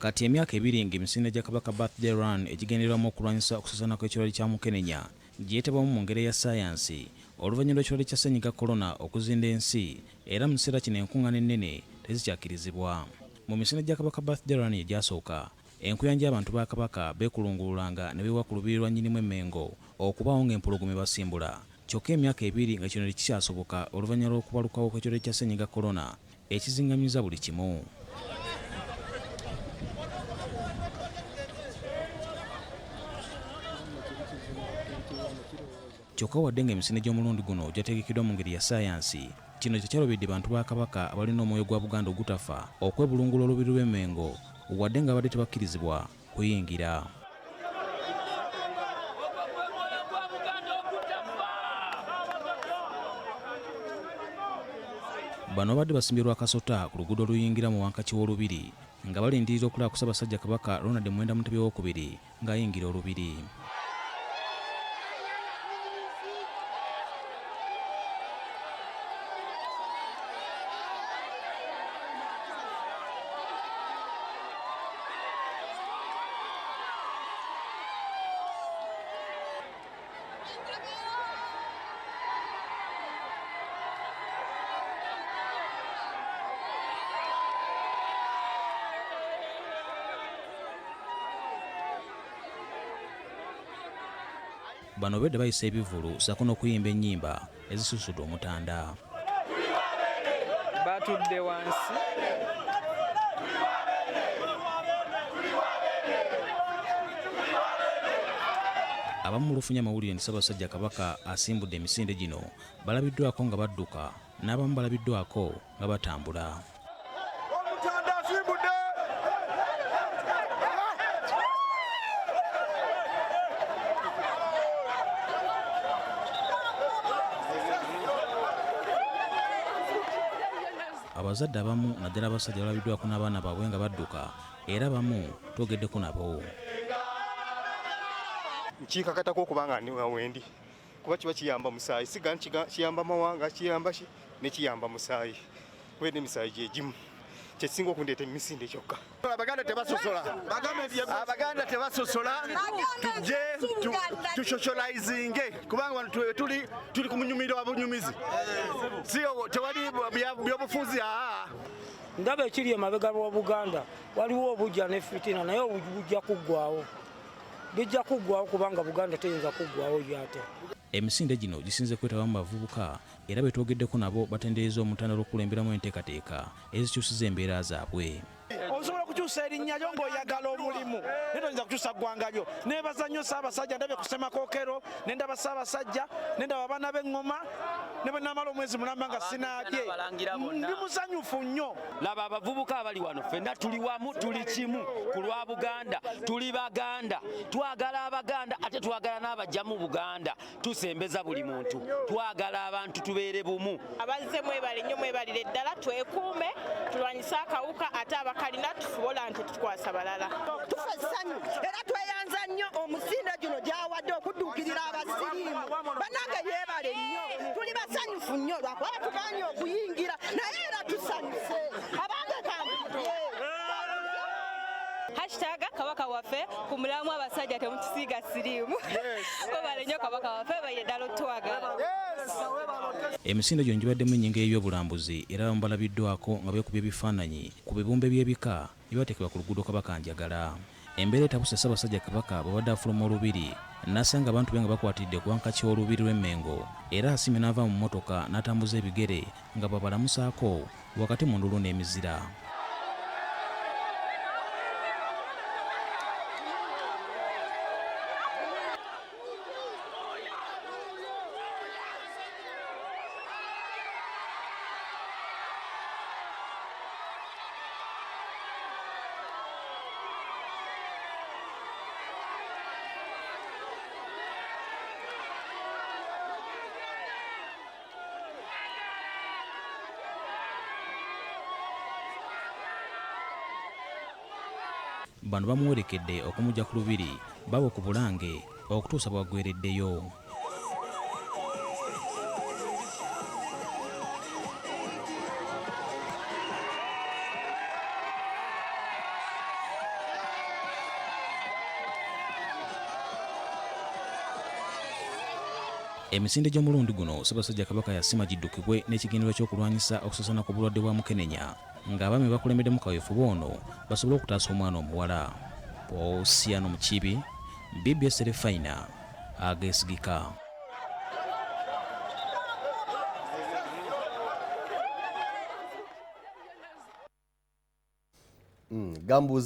Kati emyaka ebiri ng'emisinde gya Kabaka birthday run egigenderwamu okulwanyisa okusaasaana kw'ekirwadde kya mukenenya gyetebamu mu ngeri ya ssaayansi oluvannyuma lw'ekirwadde kya ssennyiga korona okuzinda ensi era mu kiseera kino enkungaana ennene tezikyakirizibwa. Mu misinde gya Kabaka birthday run egyasooka enkuyanja y'abantu ba Kabaka beekulungululanga ne beewa ku lubiri lwa nnyinimu emmengo okubaawo ng'empologoma ebasimbula. Kyokka emyaka ebiri nga kino tekikyasoboka oluvannyuma lw'okubalukawo kw'ekirwadde kya ssennyiga korona ekizingamyiza buli kimu. Kyokka wadde ng'emisinde gy'omulundi guno gyategekeddwa mu ngeri ya ssaayansi, kino tekyalobedde bantu ba Kabaka abalina omwoyo gwa Buganda ogutafa okwebulungula olubiri lw'emmengo wadde nga badde tebakkirizibwa kuyingira. Bano badde basimbye kasota ku luguudo oluyingira mu wankaki w'olubiri nga balindirira okulaba ku Ssaabasajja Kabaka Ronald Muwenda Mutebi owookubiri ng'ayingira olubiri. Bano bedde bayisa ebivulu sako n'okuyimba ennyimba ezisusudde omutanda. Batudde wansi abamu mu lufunya amawulire nti Ssaabasajja Kabaka asimbudde emisinde gino balabiddwako nga badduka n'abamu balabiddwako nga batambula. Abazadde abamu naddala abasajja balabiddwako n'abaana baabwe nga badduka era abamu twogeddeko nabo. Nkikakatako okubanga ndi wendi kuba kiba kiyamba musaayi siga kiyamba mawanga kiyamba ne kiyamba musaayi wene emisaayi gye gimu kyesinga okundeeta emisinde kyokka. Abaganda tebasosola, Abaganda tebasosola, tujje tushosholaizinge kubanga wano tuli ku munyumiro wa bunyumizi siyo tewali byobufuzi. Ndaba ekiri emabega wa Buganda waliwo obujja ne fitina naye obujja kuggwawo, bijja kuggwawo kubanga Buganda teyinza kuggwawo yate. Emisinde gino gisinze kwetabamu bavubuka era betwogeddeko nabo batendereza omutanda olw'okulemberamu enteekateeka ezikyusiza embeera zaabwe. Osobola okukyusa erinnya lyo ng'oyagala omulimu naye toyinza kukyusa ggwanga lyo. Neebaza nnyo Ssaabasajja, ndabye ku Ssemakookero ne ndaba Ssaabasajja ne ndaba abaana b'eŋŋoma ne bwe naamala omwezi mulamba nga sinaabye. Ndi musanyufu nnyo. Laba abavubuka abali wano ffenna tuli wamu tuli kimu ku lwa Buganda, tuli Baganda, twagala Abaganda ate twagala n'abajja mu Buganda, tusembeza buli muntu, twagala abantu tubeere bumu. Abazze mwebale nnyo mwebalire ddala twekuume tulwanyise akawuka ate abakalina tufubola nti tukwasa balala. Tufa essanyu era tweyanza nnyo omusinde gino gyawadde okudduukirira abasiriimu. Bannange yeebale nnyo, tuli basanyufu nnyo lwakuba tugaanye okuyingira naye era tusanyuse abange kambudde. Kabaka waffe ku mulamu abasajja temutusiiga siriimu. Webale nnyo Kabaka waffe baire ddala otwagala. Emisinde gino gibaddemu ennyingo y'ebyobulambuzi era abamu balabiddwako nga beekubye ebifaananyi ku bibumbe by'ebika ebyateekebwa ku luguudo Kabaka Njagala. Embeera etabuse Ssaabasajja Kabaka bw'abadde afuluma olubiri n'asanga abantu be nga bakwatidde ku wankaki w'olubiri lw'emmengo era Asiimye n'ava mu mmotoka n'atambuza ebigere nga babalamusaako wakati mu ndulu n'emizira. Bano bamuwerekedde okumujja ku lubiri babo ku Bulange okutuusa bw'aggweereddeyo. Emisinde gy'omulundi guno Ssaabasajja Kabaka yasima giddukibwe n'ekigendererwa ky'okulwanyisa okusaasaana kw'obulwadde bwa mukenenya ng'abaami bakulembeddemu kaweefube ono basobole okutaasa omwana omuwala. Osiano Mukibi, BBS Refina, ageesigika. Gambuzi